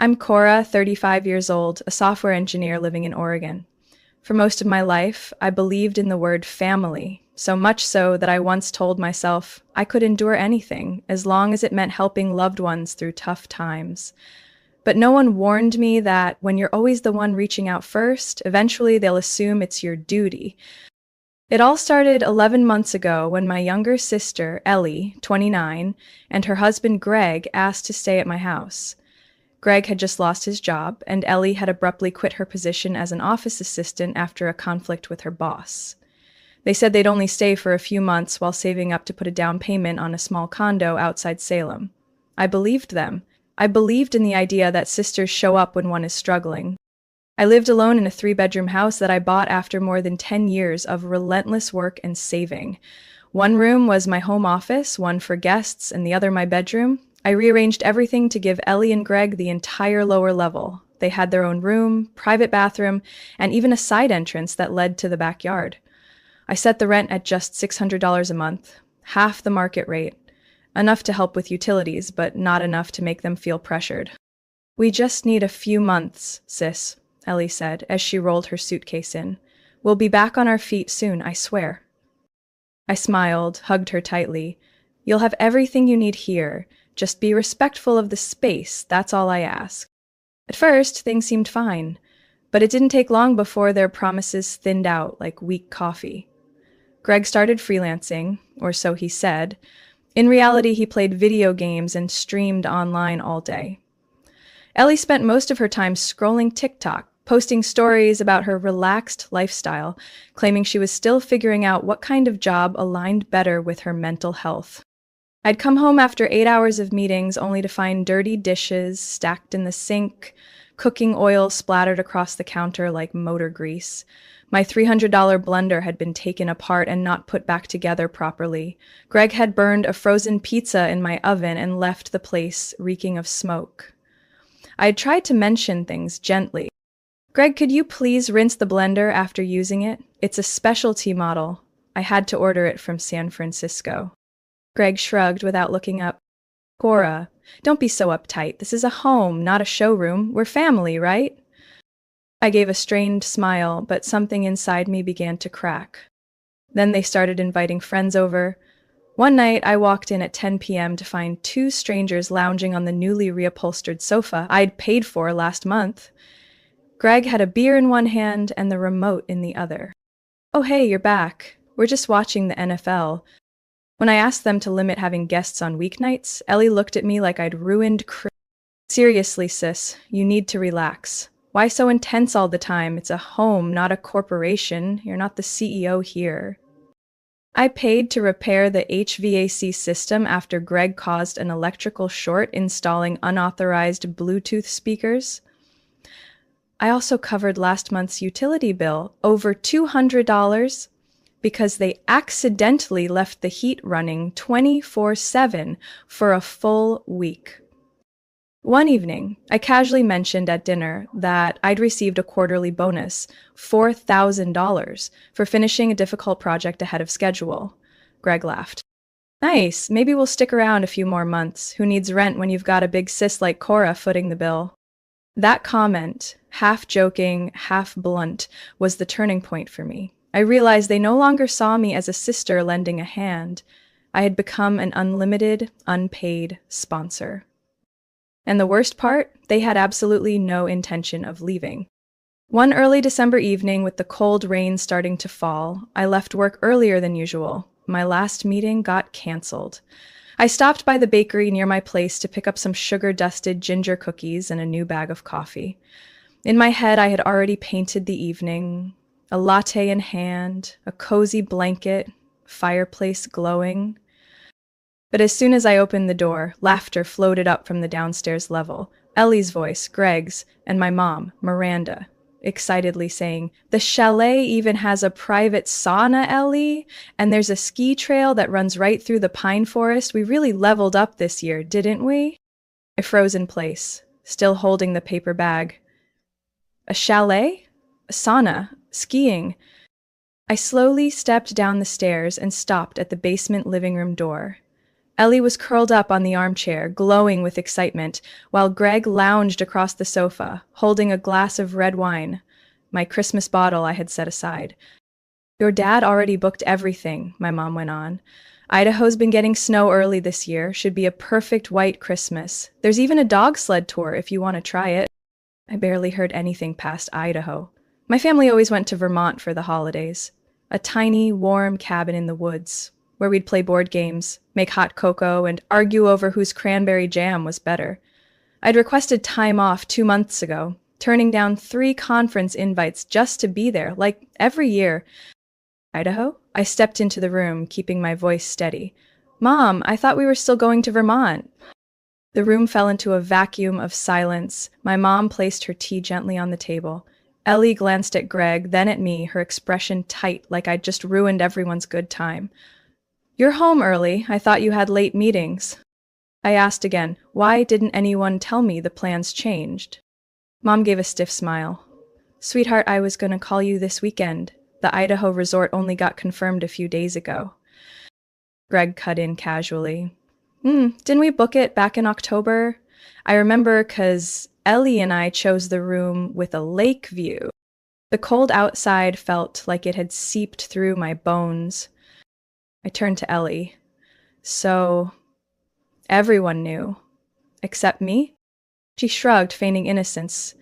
I'm Cora, 35 years old, a software engineer living in Oregon. For most of my life, I believed in the word family, so much so that I once told myself I could endure anything as long as it meant helping loved ones through tough times. But no one warned me that when you're always the one reaching out first, eventually they'll assume it's your duty. It all started 11 months ago when my younger sister, Ellie, 29, and her husband, Greg, asked to stay at my house. Greg had just lost his job, and Ellie had abruptly quit her position as an office assistant after a conflict with her boss. They said they'd only stay for a few months while saving up to put a down payment on a small condo outside Salem. I believed them. I believed in the idea that sisters show up when one is struggling. I lived alone in a 3-bedroom house that I bought after more than 10 years of relentless work and saving. One room was my home office, one for guests, and the other my bedroom. I rearranged everything to give Ellie and Greg the entire lower level. They had their own room, private bathroom, and even a side entrance that led to the backyard. I set the rent at just $600 a month, half the market rate. Enough to help with utilities, but not enough to make them feel pressured. "We just need a few months, sis," Ellie said as she rolled her suitcase in. "We'll be back on our feet soon, I swear." I smiled, hugged her tightly. "You'll have everything you need here. Just be respectful of the space, that's all I ask." At first, things seemed fine, but it didn't take long before their promises thinned out like weak coffee. Greg started freelancing, or so he said. In reality, he played video games and streamed online all day. Ellie spent most of her time scrolling TikTok, posting stories about her relaxed lifestyle, claiming she was still figuring out what kind of job aligned better with her mental health. I'd come home after 8 hours of meetings only to find dirty dishes stacked in the sink, cooking oil splattered across the counter like motor grease. My $300 blender had been taken apart and not put back together properly. Greg had burned a frozen pizza in my oven and left the place reeking of smoke. I had tried to mention things gently. "Greg, could you please rinse the blender after using it? It's a specialty model. I had to order it from San Francisco." Greg shrugged without looking up. "Cora, don't be so uptight. This is a home, not a showroom. We're family, right?" I gave a strained smile, but something inside me began to crack. Then they started inviting friends over. One night, I walked in at 10 p.m. to find 2 strangers lounging on the newly reupholstered sofa I'd paid for last month. Greg had a beer in one hand and the remote in the other. "Oh, hey, you're back. We're just watching the NFL." When I asked them to limit having guests on weeknights, Ellie looked at me like I'd ruined "Seriously, sis, you need to relax. Why so intense all the time? It's a home, not a corporation. You're not the CEO here." I paid to repair the HVAC system after Greg caused an electrical short installing unauthorized Bluetooth speakers. I also covered last month's utility bill, over $200, because they accidentally left the heat running 24/7 for a full week. One evening, I casually mentioned at dinner that I'd received a quarterly bonus, $4,000, for finishing a difficult project ahead of schedule. Greg laughed. "Nice, maybe we'll stick around a few more months. Who needs rent when you've got a big sis like Cora footing the bill?" That comment, half joking, half blunt, was the turning point for me. I realized they no longer saw me as a sister lending a hand. I had become an unlimited, unpaid sponsor. And the worst part, they had absolutely no intention of leaving. One early December evening, with the cold rain starting to fall, I left work earlier than usual. My last meeting got canceled. I stopped by the bakery near my place to pick up some sugar-dusted ginger cookies and a new bag of coffee. In my head, I had already painted the evening. A latte in hand, a cozy blanket, fireplace glowing. But as soon as I opened the door, laughter floated up from the downstairs level. Ellie's voice, Greg's, and my mom, Miranda, excitedly saying, "The chalet even has a private sauna, Ellie, and there's a ski trail that runs right through the pine forest. We really leveled up this year, didn't we?" I froze in place, still holding the paper bag. A chalet? A sauna? Skiing? I slowly stepped down the stairs and stopped at the basement living room door. Ellie was curled up on the armchair, glowing with excitement, while Greg lounged across the sofa, holding a glass of red wine, my Christmas bottle I had set aside. Your dad already booked everything, my mom went on. Idaho's been getting snow early this year, should be a perfect white Christmas. There's even a dog sled tour if you want to try it. I barely heard anything past Idaho. My family always went to Vermont for the holidays. A tiny, warm cabin in the woods, where we'd play board games, make hot cocoa, and argue over whose cranberry jam was better. I'd requested time off 2 months ago, turning down 3 conference invites just to be there, like every year. Idaho? I stepped into the room, keeping my voice steady. Mom, I thought we were still going to Vermont. The room fell into a vacuum of silence. My mom placed her tea gently on the table. Ellie glanced at Greg, then at me, her expression tight, like I'd just ruined everyone's good time. You're home early. I thought you had late meetings. I asked again, why didn't anyone tell me the plans changed? Mom gave a stiff smile. Sweetheart, I was going to call you this weekend. The Idaho resort only got confirmed a few days ago. Greg cut in casually. Didn't we book it back in October? I remember 'cause Ellie and I chose the room with a lake view. The cold outside felt like it had seeped through my bones. I turned to Ellie. So, everyone knew. Except me? She shrugged, feigning innocence.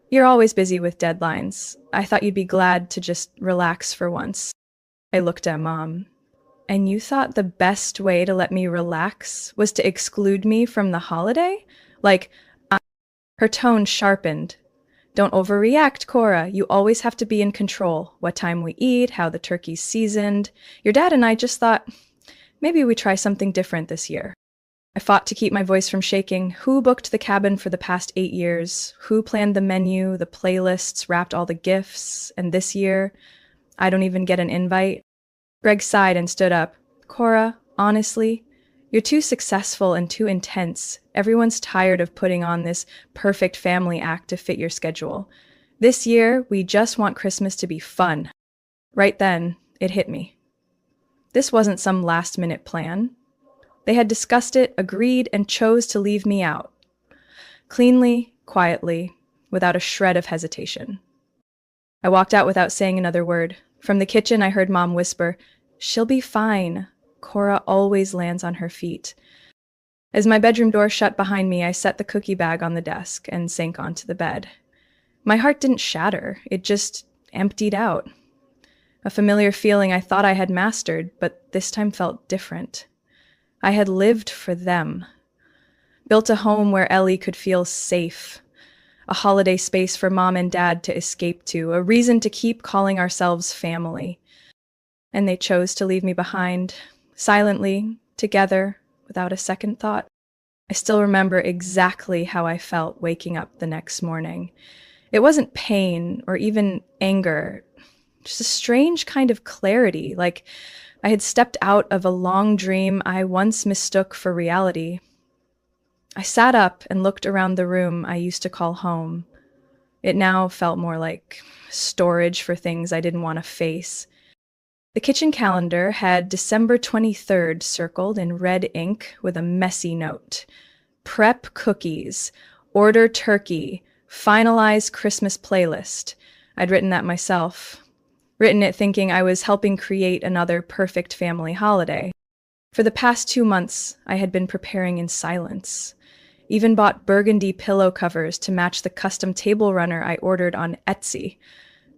You're always busy with deadlines. I thought you'd be glad to just relax for once. I looked at Mom. And you thought the best way to let me relax was to exclude me from the holiday? Her tone sharpened. Don't overreact, Cora. You always have to be in control. What time we eat, how the turkey's seasoned. Your dad and I just thought, maybe we try something different this year. I fought to keep my voice from shaking. Who booked the cabin for the past 8 years? Who planned the menu, the playlists, wrapped all the gifts? And this year, I don't even get an invite. Greg sighed and stood up. Cora, honestly, you're too successful and too intense. Everyone's tired of putting on this perfect family act to fit your schedule. This year, we just want Christmas to be fun. Right then, it hit me. This wasn't some last-minute plan. They had discussed it, agreed, and chose to leave me out. Cleanly, quietly, without a shred of hesitation. I walked out without saying another word. From the kitchen, I heard Mom whisper, "She'll be fine. Cora always lands on her feet." As my bedroom door shut behind me, I set the cookie bag on the desk and sank onto the bed. My heart didn't shatter. It just emptied out. A familiar feeling I thought I had mastered, but this time felt different. I had lived for them. Built a home where Ellie could feel safe. A holiday space for Mom and Dad to escape to. A reason to keep calling ourselves family. And they chose to leave me behind. Silently, together, without a second thought. I still remember exactly how I felt waking up the next morning. It wasn't pain or even anger, just a strange kind of clarity, like I had stepped out of a long dream I once mistook for reality. I sat up and looked around the room I used to call home. It now felt more like storage for things I didn't want to face. The kitchen calendar had December 23rd circled in red ink with a messy note. Prep cookies, order turkey, finalize Christmas playlist. I'd written that myself. Written it thinking I was helping create another perfect family holiday. For the past 2 months, I had been preparing in silence. Even bought burgundy pillow covers to match the custom table runner I ordered on Etsy.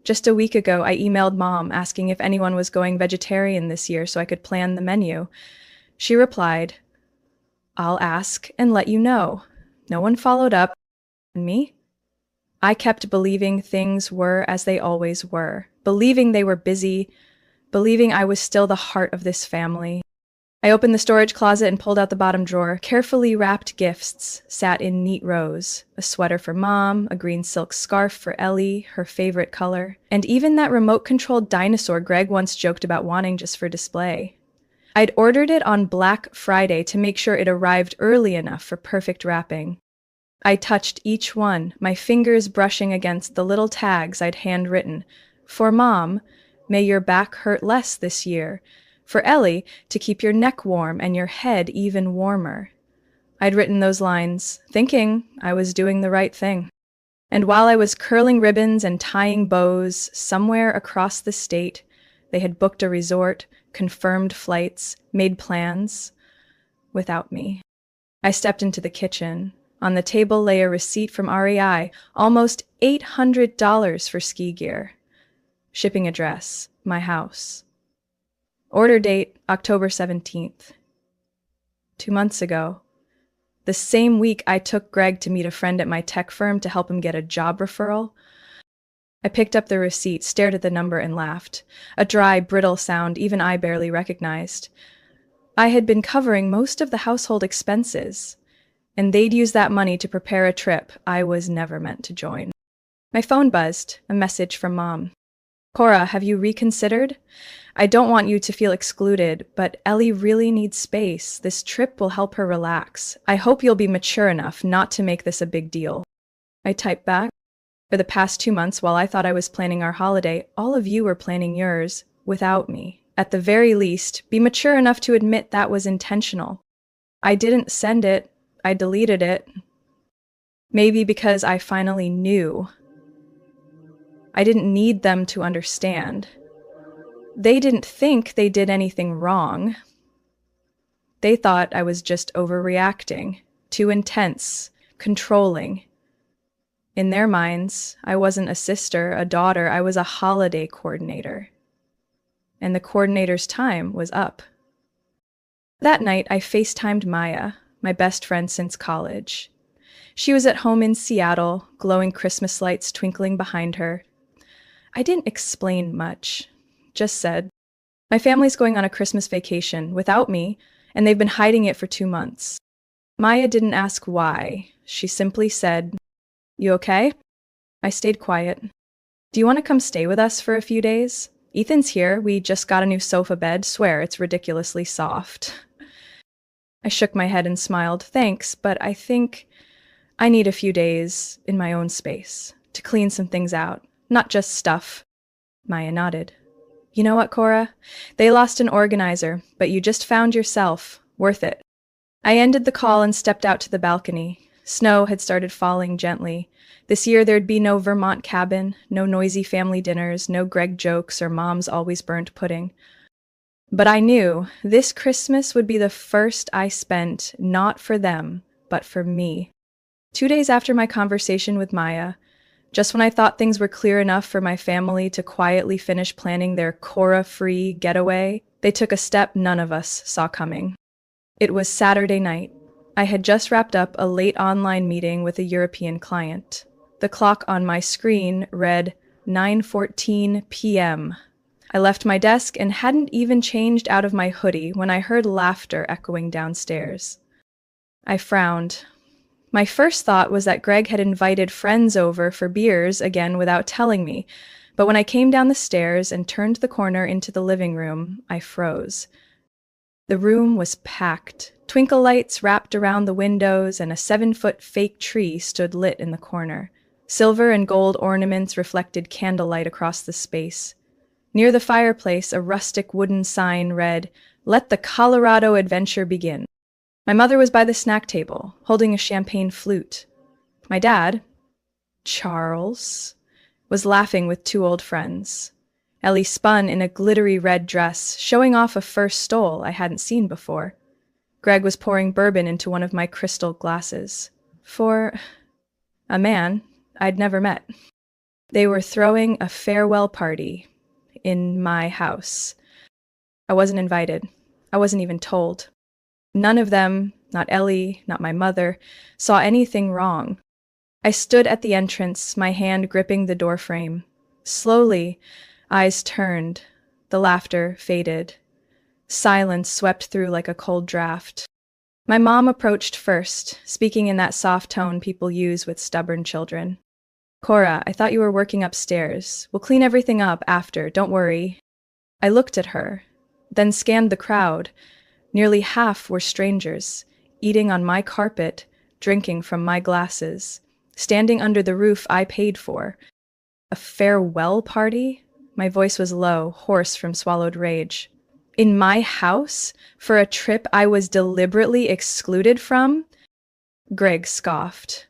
Just a week ago, I emailed Mom asking if anyone was going vegetarian this year so I could plan the menu. She replied, "I'll ask and let you know." No one followed up. And me? I kept believing things were as they always were, believing they were busy, believing I was still the heart of this family. I opened the storage closet and pulled out the bottom drawer. Carefully wrapped gifts sat in neat rows. A sweater for Mom, a green silk scarf for Ellie, her favorite color, and even that remote-controlled dinosaur Greg once joked about wanting just for display. I'd ordered it on Black Friday to make sure it arrived early enough for perfect wrapping. I touched each one, my fingers brushing against the little tags I'd handwritten. For Mom, may your back hurt less this year. For Ellie, to keep your neck warm and your head even warmer. I'd written those lines, thinking I was doing the right thing. And while I was curling ribbons and tying bows, somewhere across the state, they had booked a resort, confirmed flights, made plans, without me. I stepped into the kitchen. On the table lay a receipt from REI, almost $800 for ski gear. Shipping address, my house. Order date, October 17th. 2 months ago. The same week I took Greg to meet a friend at my tech firm to help him get a job referral. I picked up the receipt, stared at the number, and laughed. A dry, brittle sound even I barely recognized. I had been covering most of the household expenses, and they'd use that money to prepare a trip I was never meant to join. My phone buzzed, a message from Mom. Cora, have you reconsidered? I don't want you to feel excluded, but Ellie really needs space. This trip will help her relax. I hope you'll be mature enough not to make this a big deal. I typed back. For the past 2 months, while I thought I was planning our holiday, all of you were planning yours without me. At the very least, be mature enough to admit that was intentional. I didn't send it. I deleted it. Maybe because I finally knew. I didn't need them to understand. They didn't think they did anything wrong. They thought I was just overreacting, too intense, controlling. In their minds, I wasn't a sister, a daughter, I was a holiday coordinator. And the coordinator's time was up. That night, I FaceTimed Maya, my best friend since college. She was at home in Seattle, glowing Christmas lights twinkling behind her. I didn't explain much, just said, my family's going on a Christmas vacation without me, and they've been hiding it for 2 months. Maya didn't ask why. She simply said, you okay? I stayed quiet. Do you want to come stay with us for a few days? Ethan's here. We just got a new sofa bed. Swear, it's ridiculously soft. I shook my head and smiled. Thanks, but I think I need a few days in my own space to clean some things out. Not just stuff. Maya nodded. You know what, Cora? They lost an organizer, but you just found yourself. Worth it. I ended the call and stepped out to the balcony. Snow had started falling gently. This year there'd be no Vermont cabin, no noisy family dinners, no Greg jokes or Mom's always burnt pudding. But I knew this Christmas would be the first I spent not for them, but for me. 2 days after my conversation with Maya, just when I thought things were clear enough for my family to quietly finish planning their Cora-free getaway, they took a step none of us saw coming. It was Saturday night. I had just wrapped up a late online meeting with a European client. The clock on my screen read 9:14 p.m. I left my desk and hadn't even changed out of my hoodie when I heard laughter echoing downstairs. I frowned. My first thought was that Greg had invited friends over for beers again without telling me, but when I came down the stairs and turned the corner into the living room, I froze. The room was packed. Twinkle lights wrapped around the windows, and a 7-foot fake tree stood lit in the corner. Silver and gold ornaments reflected candlelight across the space. Near the fireplace, a rustic wooden sign read, "Let the Colorado adventure begin." My mother was by the snack table, holding a champagne flute. My dad, Charles, was laughing with 2 old friends. Ellie spun in a glittery red dress, showing off a fur stole I hadn't seen before. Greg was pouring bourbon into one of my crystal glasses. For a man I'd never met. They were throwing a farewell party in my house. I wasn't invited. I wasn't even told. None of them, not Ellie, not my mother, saw anything wrong. I stood at the entrance, my hand gripping the doorframe. Slowly, eyes turned. The laughter faded. Silence swept through like a cold draft. My mom approached first, speaking in that soft tone people use with stubborn children. Cora, I thought you were working upstairs. We'll clean everything up after, don't worry. I looked at her, then scanned the crowd. Nearly half were strangers, eating on my carpet, drinking from my glasses, standing under the roof I paid for. A farewell party? My voice was low, hoarse from swallowed rage. In my house? For a trip I was deliberately excluded from? Greg scoffed.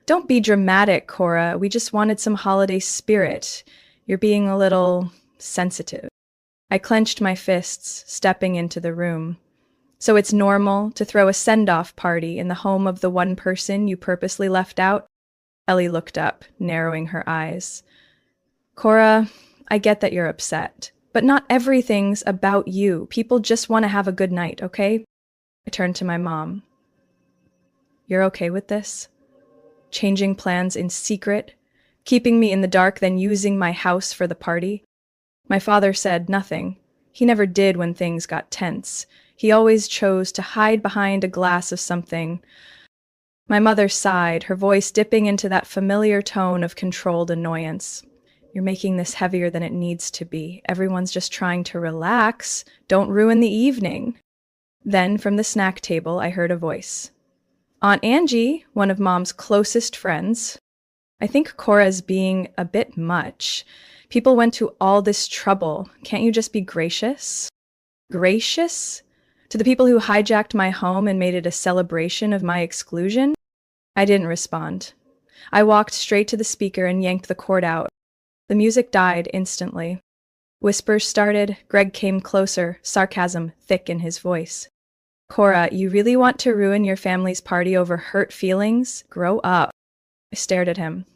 Don't be dramatic, Cora. We just wanted some holiday spirit. You're being a little sensitive. I clenched my fists, stepping into the room. So it's normal to throw a send-off party in the home of the one person you purposely left out? Ellie looked up, narrowing her eyes. Cora, I get that you're upset, but not everything's about you. People just want to have a good night, okay? I turned to my mom. You're okay with this? Changing plans in secret? Keeping me in the dark, then using my house for the party? My father said nothing. He never did when things got tense. He always chose to hide behind a glass of something. My mother sighed, her voice dipping into that familiar tone of controlled annoyance. You're making this heavier than it needs to be. Everyone's just trying to relax. Don't ruin the evening. Then, from the snack table, I heard a voice. Aunt Angie, one of Mom's closest friends. I think Cora's being a bit much. People went to all this trouble. Can't you just be gracious? Gracious? To the people who hijacked my home and made it a celebration of my exclusion? I didn't respond. I walked straight to the speaker and yanked the cord out. The music died instantly. Whispers started. Greg came closer, sarcasm thick in his voice. Cora, you really want to ruin your family's party over hurt feelings? Grow up. I stared at him.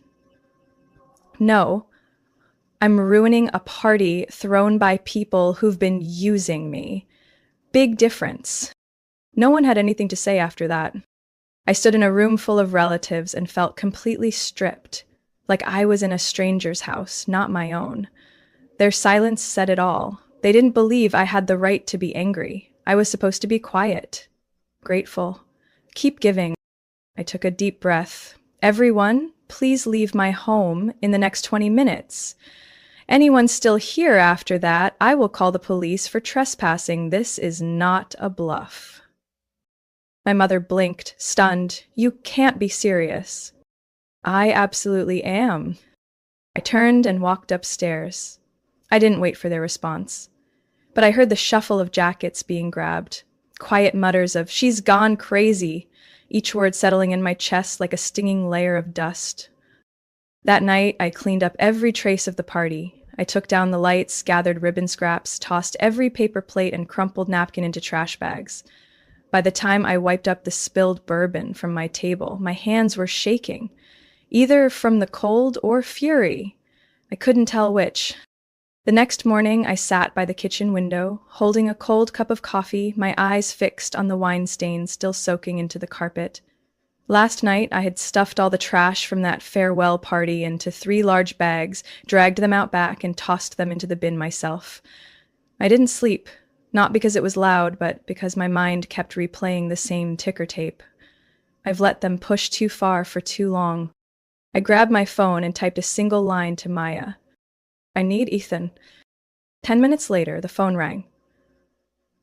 No, I'm ruining a party thrown by people who've been using me. Big difference. No one had anything to say after that. I stood in a room full of relatives and felt completely stripped, like I was in a stranger's house, not my own. Their silence said it all. They didn't believe I had the right to be angry. I was supposed to be quiet, grateful. Keep giving. I took a deep breath. Everyone, please leave my home in the next 20 minutes. Anyone still here after that, I will call the police for trespassing. This is not a bluff. My mother blinked, stunned. You can't be serious. I absolutely am. I turned and walked upstairs. I didn't wait for their response. But I heard the shuffle of jackets being grabbed, quiet mutters of, she's gone crazy, each word settling in my chest like a stinging layer of dust. That night, I cleaned up every trace of the party. I took down the lights, gathered ribbon scraps, tossed every paper plate and crumpled napkin into trash bags. By the time I wiped up the spilled bourbon from my table, my hands were shaking, either from the cold or fury. I couldn't tell which. The next morning, I sat by the kitchen window, holding a cold cup of coffee, my eyes fixed on the wine stains still soaking into the carpet. Last night, I had stuffed all the trash from that farewell party into 3 large bags, dragged them out back, and tossed them into the bin myself. I didn't sleep, not because it was loud, but because my mind kept replaying the same ticker tape. I've let them push too far for too long. I grabbed my phone and typed a single line to Maya. I need Ethan. 10 minutes later, the phone rang.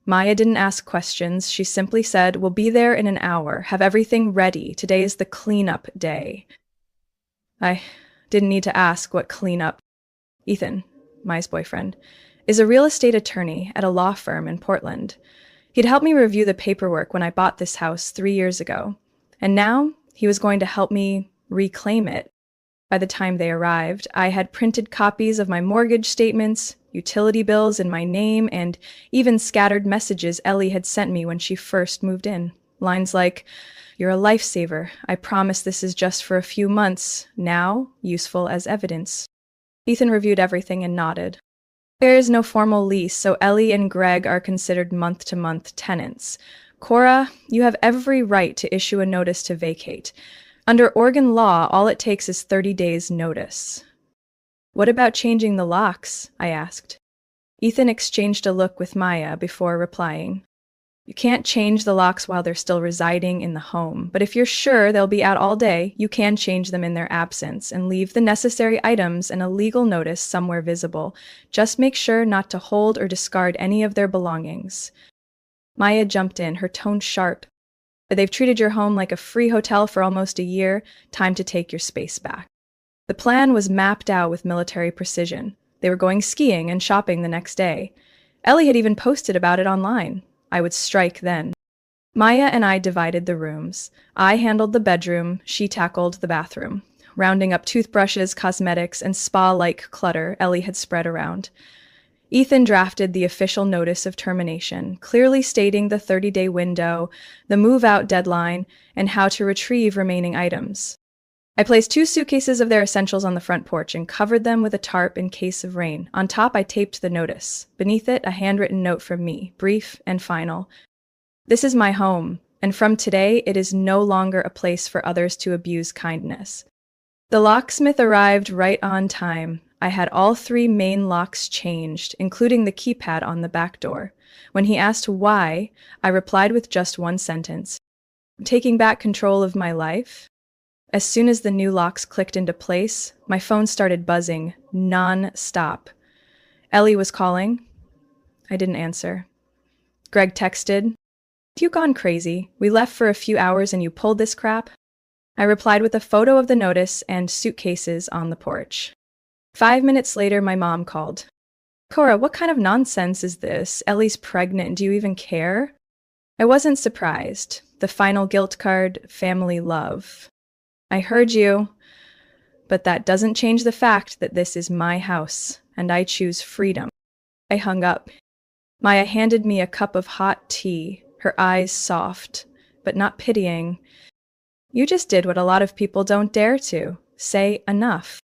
Maya didn't ask questions. She simply said, we'll be there in an hour. Have everything ready. Today is the cleanup day. I didn't need to ask what cleanup. Ethan, Maya's boyfriend, is a real estate attorney at a law firm in Portland. He'd helped me review the paperwork when I bought this house 3 years ago. And now he was going to help me reclaim it. By the time they arrived, I had printed copies of my mortgage statements, utility bills in my name, and even scattered messages Ellie had sent me when she first moved in. Lines like, you're a lifesaver. I promise this is just for a few months. Now, useful as evidence. Ethan reviewed everything and nodded. There is no formal lease, so Ellie and Greg are considered month-to-month tenants. Cora, you have every right to issue a notice to vacate. Under Oregon law, all it takes is 30 days' notice. What about changing the locks? I asked. Ethan exchanged a look with Maya before replying. You can't change the locks while they're still residing in the home, but if you're sure they'll be out all day, you can change them in their absence and leave the necessary items and a legal notice somewhere visible. Just make sure not to hold or discard any of their belongings. Maya jumped in, her tone sharp. They've treated your home like a free hotel for almost a year. Time to take your space back. The plan was mapped out with military precision. They were going skiing and shopping the next day. Ellie had even posted about it online. I would strike then. Maya and I divided the rooms. I handled the bedroom, she tackled the bathroom. Rounding up toothbrushes, cosmetics, and spa-like clutter Ellie had spread around. Ethan drafted the official notice of termination, clearly stating the 30-day window, the move-out deadline, and how to retrieve remaining items. I placed 2 suitcases of their essentials on the front porch and covered them with a tarp in case of rain. On top, I taped the notice. Beneath it, a handwritten note from me, brief and final. This is my home, and from today, it is no longer a place for others to abuse kindness. The locksmith arrived right on time. I had all 3 main locks changed, including the keypad on the back door. When he asked why, I replied with just one sentence. Taking back control of my life? As soon as the new locks clicked into place, my phone started buzzing, non-stop. Ellie was calling. I didn't answer. Greg texted, "Have you gone crazy? We left for a few hours and you pulled this crap?" I replied with a photo of the notice and suitcases on the porch. 5 minutes later, my mom called. "Cora, what kind of nonsense is this? Ellie's pregnant. Do you even care?" I wasn't surprised. The final guilt card, family love. I heard you, but that doesn't change the fact that this is my house, and I choose freedom. I hung up. Maya handed me a cup of hot tea, her eyes soft, but not pitying. You just did what a lot of people don't dare to. Say enough.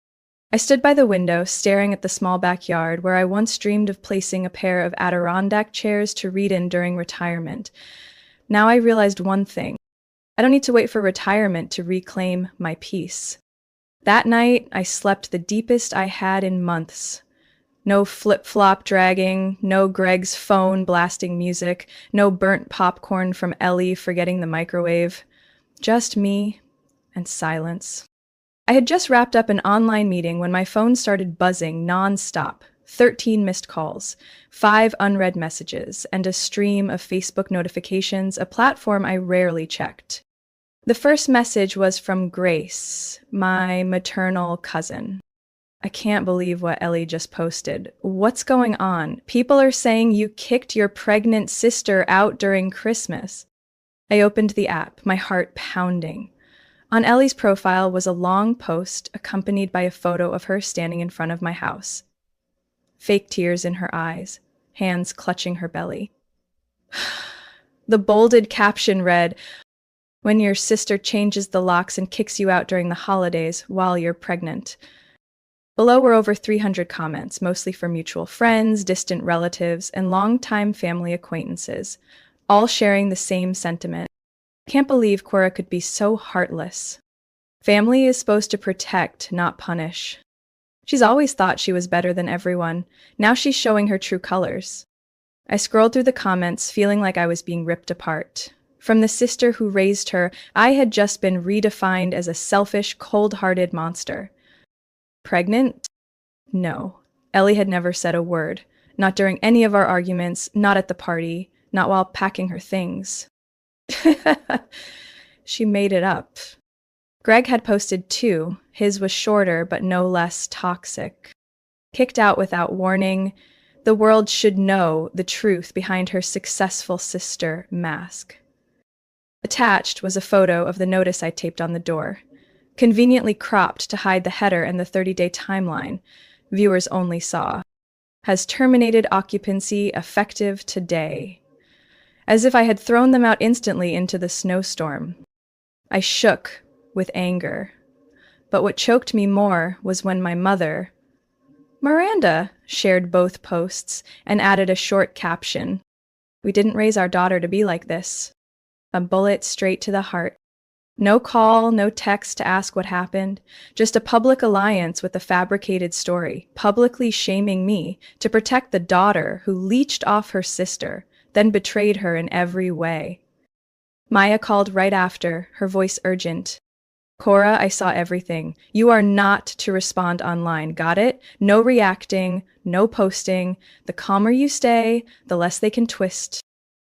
I stood by the window, staring at the small backyard where I once dreamed of placing a pair of Adirondack chairs to read in during retirement. Now I realized one thing. I don't need to wait for retirement to reclaim my peace. That night, I slept the deepest I had in months. No flip-flop dragging, no Greg's phone blasting music, no burnt popcorn from Ellie forgetting the microwave. Just me and silence. I had just wrapped up an online meeting when my phone started buzzing non-stop. 13 missed calls, 5 unread messages, and a stream of Facebook notifications, a platform I rarely checked. The first message was from Grace, my maternal cousin. I can't believe what Ellie just posted. What's going on? People are saying you kicked your pregnant sister out during Christmas. I opened the app, my heart pounding. On Ellie's profile was a long post accompanied by a photo of her standing in front of my house. Fake tears in her eyes, hands clutching her belly. The bolded caption read, "When your sister changes the locks and kicks you out during the holidays while you're pregnant." Below were over 300 comments, mostly from mutual friends, distant relatives, and longtime family acquaintances, all sharing the same sentiment. I can't believe Cora could be so heartless. Family is supposed to protect, not punish. She's always thought she was better than everyone. Now she's showing her true colors. I scrolled through the comments, feeling like I was being ripped apart. From the sister who raised her, I had just been redefined as a selfish, cold-hearted monster. Pregnant? No. Ellie had never said a word. Not during any of our arguments, not at the party, not while packing her things. She made it up. Greg had posted 2. His was shorter, but no less toxic. Kicked out without warning, the world should know the truth behind her successful sister mask. Attached was a photo of the notice I taped on the door, conveniently cropped to hide the header and the 30-day timeline. Viewers only saw. Has terminated occupancy effective today. As if I had thrown them out instantly into the snowstorm. I shook with anger. But what choked me more was when my mother, Miranda, shared both posts and added a short caption. We didn't raise our daughter to be like this. A bullet straight to the heart. No call, no text to ask what happened. Just a public alliance with a fabricated story, publicly shaming me to protect the daughter who leached off her sister, then betrayed her in every way. Maya called right after, her voice urgent. Cora, I saw everything. You are not to respond online, got it? No reacting, no posting. The calmer you stay, the less they can twist.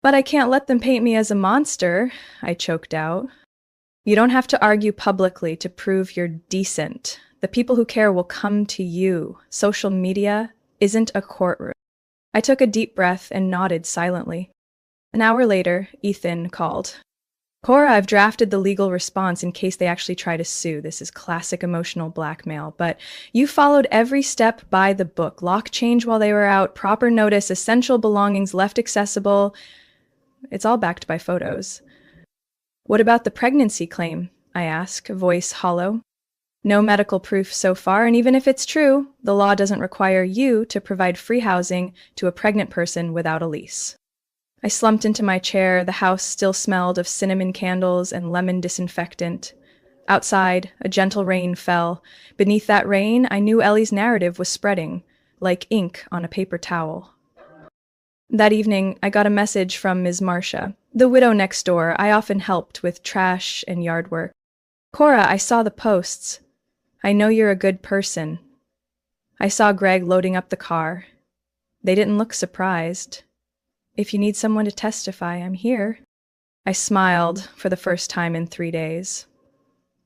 But I can't let them paint me as a monster, I choked out. You don't have to argue publicly to prove you're decent. The people who care will come to you. Social media isn't a courtroom. I took a deep breath and nodded silently. An hour later, Ethan called. Cora, I've drafted the legal response in case they actually try to sue. This is classic emotional blackmail, but you followed every step by the book. Lock change while they were out, proper notice, essential belongings left accessible. It's all backed by photos. What about the pregnancy claim? I ask, voice hollow. No medical proof so far, and even if it's true, the law doesn't require you to provide free housing to a pregnant person without a lease. I slumped into my chair. The house still smelled of cinnamon candles and lemon disinfectant. Outside, a gentle rain fell. Beneath that rain, I knew Ellie's narrative was spreading, like ink on a paper towel. That evening, I got a message from Ms. Marcia, the widow next door. I often helped with trash and yard work. Cora, I saw the posts. I know you're a good person. I saw Greg loading up the car. They didn't look surprised. If you need someone to testify, I'm here. I smiled for the first time in 3 days.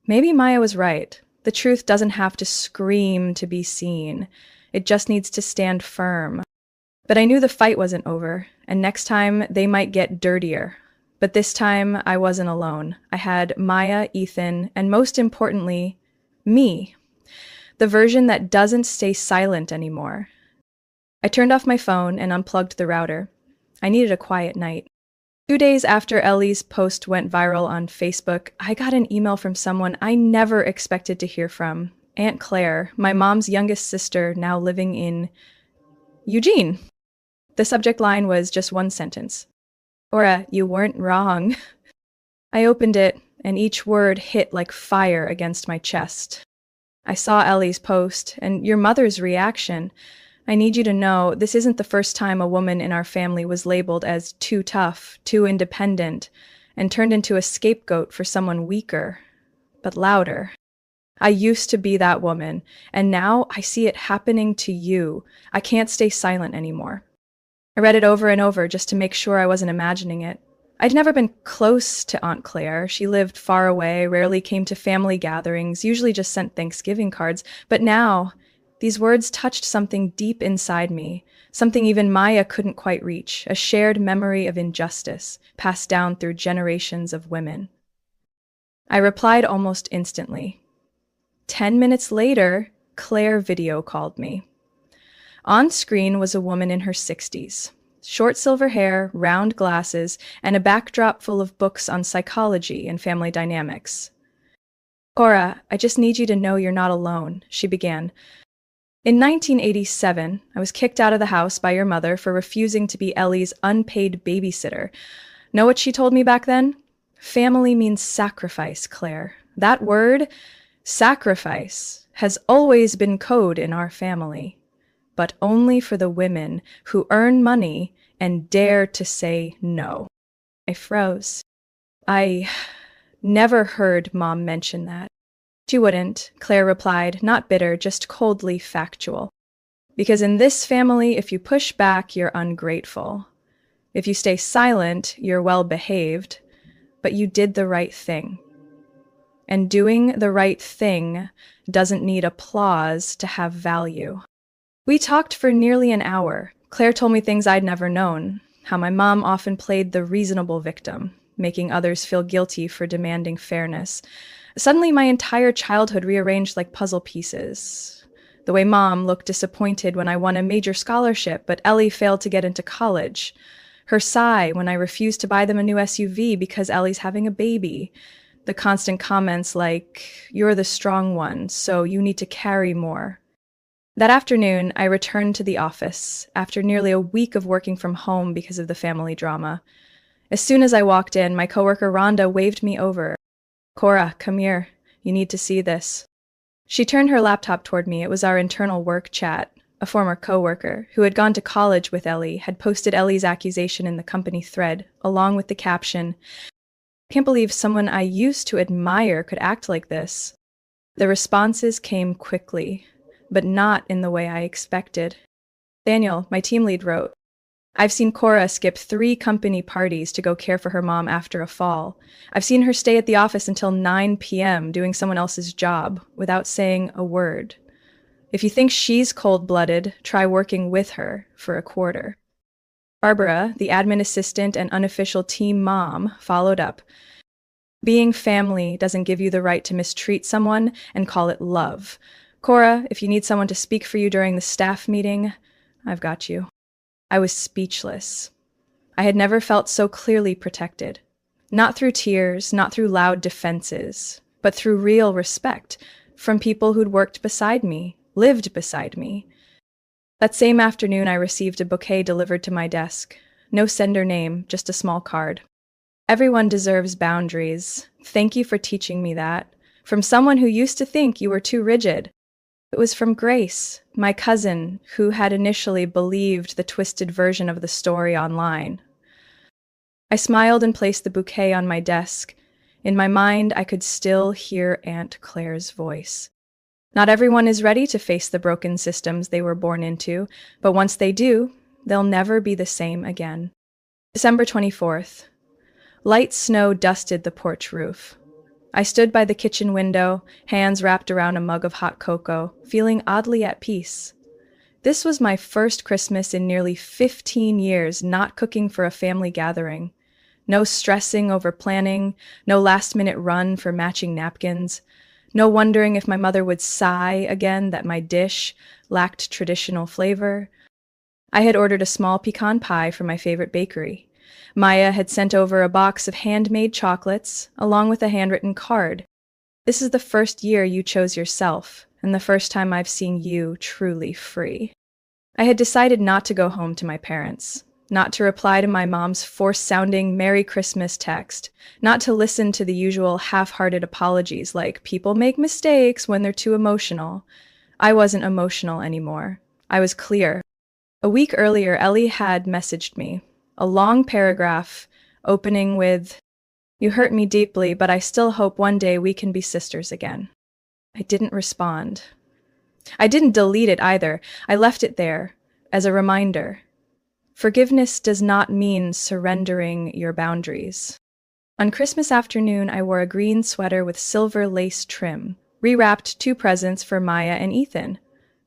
Maybe Maya was right. The truth doesn't have to scream to be seen. It just needs to stand firm. But I knew the fight wasn't over, and next time they might get dirtier. But this time I wasn't alone. I had Maya, Ethan, and most importantly, me. The version that doesn't stay silent anymore. I turned off my phone and unplugged the router. I needed a quiet night. 2 days after Ellie's post went viral on Facebook, I got an email from someone I never expected to hear from. Aunt Claire, my mom's youngest sister, now living in Eugene. The subject line was just one sentence. Cora, you weren't wrong. I opened it, and each word hit like fire against my chest. I saw Ellie's post, and your mother's reaction. I need you to know this isn't the first time a woman in our family was labeled as too tough, too independent, and turned into a scapegoat for someone weaker, but louder. I used to be that woman, and now I see it happening to you. I can't stay silent anymore. I read it over and over just to make sure I wasn't imagining it. I'd never been close to Aunt Claire. She lived far away, rarely came to family gatherings, usually just sent Thanksgiving cards, but now these words touched something deep inside me, something even Maya couldn't quite reach, a shared memory of injustice passed down through generations of women. I replied almost instantly. 10 minutes later, Claire video called me. On screen was a woman in her 60s, short silver hair, round glasses, and a backdrop full of books on psychology and family dynamics. Cora, I just need you to know you're not alone, she began. In 1987, I was kicked out of the house by your mother for refusing to be Ellie's unpaid babysitter. Know what she told me back then? Family means sacrifice, Claire. That word, sacrifice, has always been code in our family, but only for the women who earn money and dare to say no. I froze. I never heard Mom mention that. She wouldn't, Claire replied, not bitter, just coldly factual. Because in this family, if you push back, you're ungrateful. If you stay silent, you're well-behaved, but you did the right thing. And doing the right thing doesn't need applause to have value. We talked for nearly an hour. Claire told me things I'd never known, how my mom often played the reasonable victim, making others feel guilty for demanding fairness. Suddenly, my entire childhood rearranged like puzzle pieces. The way Mom looked disappointed when I won a major scholarship, but Ellie failed to get into college. Her sigh when I refused to buy them a new SUV because Ellie's having a baby. The constant comments like, you're the strong one, so you need to carry more. That afternoon, I returned to the office, after nearly a week of working from home because of the family drama. As soon as I walked in, my coworker Rhonda waved me over. Cora, come here. You need to see this. She turned her laptop toward me. It was our internal work chat. A former coworker, who had gone to college with Ellie, had posted Ellie's accusation in the company thread, along with the caption, I can't believe someone I used to admire could act like this. The responses came quickly, but not in the way I expected. Daniel, my team lead, wrote, I've seen Cora skip 3 company parties to go care for her mom after a fall. I've seen her stay at the office until 9 p.m. doing someone else's job without saying a word. If you think she's cold-blooded, try working with her for a quarter. Barbara, the admin assistant and unofficial team mom, followed up. Being family doesn't give you the right to mistreat someone and call it love. Cora, if you need someone to speak for you during the staff meeting, I've got you. I was speechless. I had never felt so clearly protected. Not through tears, not through loud defenses, but through real respect from people who'd worked beside me, lived beside me. That same afternoon, I received a bouquet delivered to my desk. No sender name, just a small card. Everyone deserves boundaries. Thank you for teaching me that. From someone who used to think you were too rigid. It was from Grace, my cousin, who had initially believed the twisted version of the story online. I smiled and placed the bouquet on my desk. In my mind, I could still hear Aunt Claire's voice. Not everyone is ready to face the broken systems they were born into, but once they do, they'll never be the same again. December 24th. Light snow dusted the porch roof. I stood by the kitchen window, hands wrapped around a mug of hot cocoa, feeling oddly at peace. This was my first Christmas in nearly 15 years not cooking for a family gathering. No stressing over planning, no last-minute run for matching napkins, no wondering if my mother would sigh again that my dish lacked traditional flavor. I had ordered a small pecan pie from my favorite bakery. Maya had sent over a box of handmade chocolates, along with a handwritten card. This is the first year you chose yourself, and the first time I've seen you truly free. I had decided not to go home to my parents, not to reply to my mom's forced-sounding Merry Christmas text, not to listen to the usual half-hearted apologies like people make mistakes when they're too emotional. I wasn't emotional anymore. I was clear. A week earlier, Ellie had messaged me. A long paragraph, opening with, "You hurt me deeply, but I still hope one day we can be sisters again." I didn't respond. I didn't delete it either. I left it there, as a reminder. Forgiveness does not mean surrendering your boundaries. On Christmas afternoon, I wore a green sweater with silver lace trim, rewrapped 2 presents for Maya and Ethan,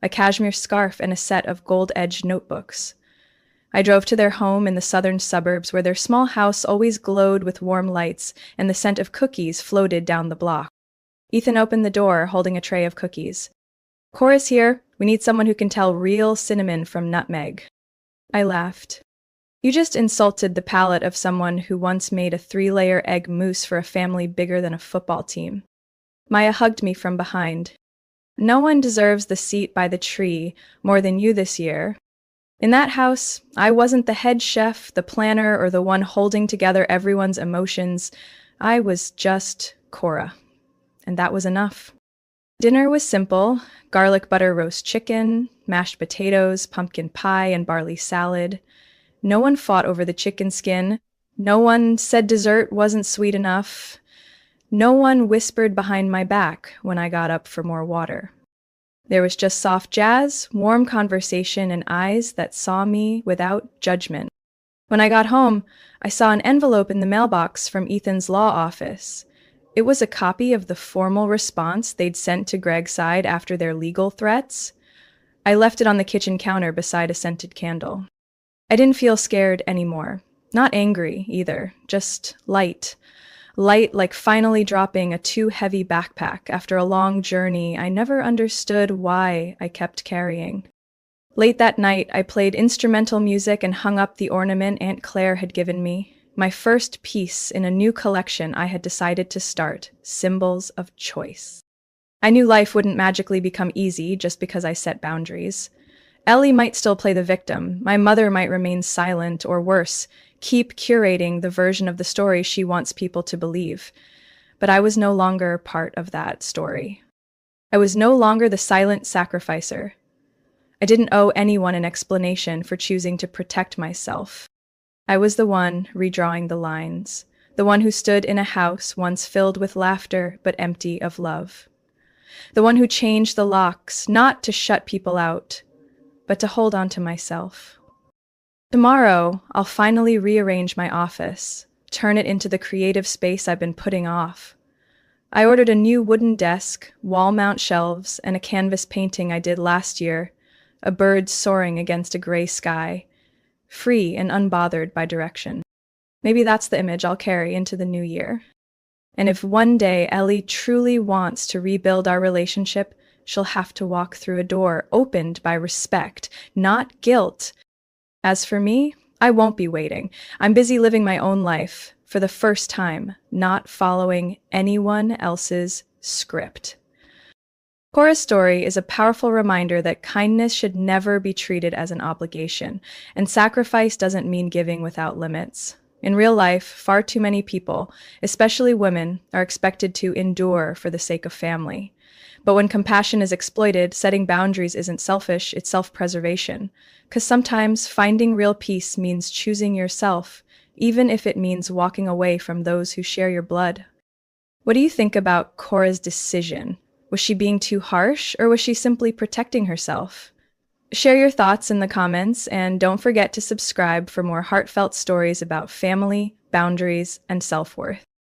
a cashmere scarf and a set of gold-edged notebooks. I drove to their home in the southern suburbs where their small house always glowed with warm lights and the scent of cookies floated down the block. Ethan opened the door, holding a tray of cookies. "Cora's here. We need someone who can tell real cinnamon from nutmeg." I laughed. "You just insulted the palate of someone who once made a 3-layer egg mousse for a family bigger than a football team." Maya hugged me from behind. "No one deserves the seat by the tree more than you this year. In that house, I wasn't the head chef, the planner, or the one holding together everyone's emotions. I was just Cora. And that was enough." Dinner was simple: garlic butter roast chicken, mashed potatoes, pumpkin pie, and barley salad. No one fought over the chicken skin. No one said dessert wasn't sweet enough. No one whispered behind my back when I got up for more water. There was just soft jazz, warm conversation, and eyes that saw me without judgment. When I got home, I saw an envelope in the mailbox from Ethan's law office. It was a copy of the formal response they'd sent to Greg's side after their legal threats. I left it on the kitchen counter beside a scented candle. I didn't feel scared anymore. Not angry, either. Just light. Light like finally dropping a too heavy backpack after a long journey I never understood why I kept carrying. Late that night, I played instrumental music and hung up the ornament Aunt Claire had given me, my first piece in a new collection I had decided to start, Symbols of Choice. I knew life wouldn't magically become easy just because I set boundaries. Ellie might still play the victim, my mother might remain silent, or worse, keep curating the version of the story she wants people to believe. But I was no longer part of that story. I was no longer the silent sacrificer. I didn't owe anyone an explanation for choosing to protect myself. I was the one redrawing the lines, the one who stood in a house once filled with laughter but empty of love. The one who changed the locks, not to shut people out, but to hold on to myself. Tomorrow, I'll finally rearrange my office, turn it into the creative space I've been putting off. I ordered a new wooden desk, wall mount shelves, and a canvas painting I did last year, a bird soaring against a gray sky. free and unbothered by direction. Maybe that's the image I'll carry into the new year. And if one day Ellie truly wants to rebuild our relationship, she'll have to walk through a door opened by respect, not guilt. As for me, I won't be waiting. I'm busy living my own life for the first time, not following anyone else's script. Cora's story is a powerful reminder that kindness should never be treated as an obligation, and sacrifice doesn't mean giving without limits. In real life, far too many people, especially women, are expected to endure for the sake of family. But when compassion is exploited, setting boundaries isn't selfish, it's self-preservation. Because sometimes finding real peace means choosing yourself, even if it means walking away from those who share your blood. What do you think about Cora's decision? Was she being too harsh, or was she simply protecting herself? Share your thoughts in the comments, and don't forget to subscribe for more heartfelt stories about family, boundaries, and self-worth.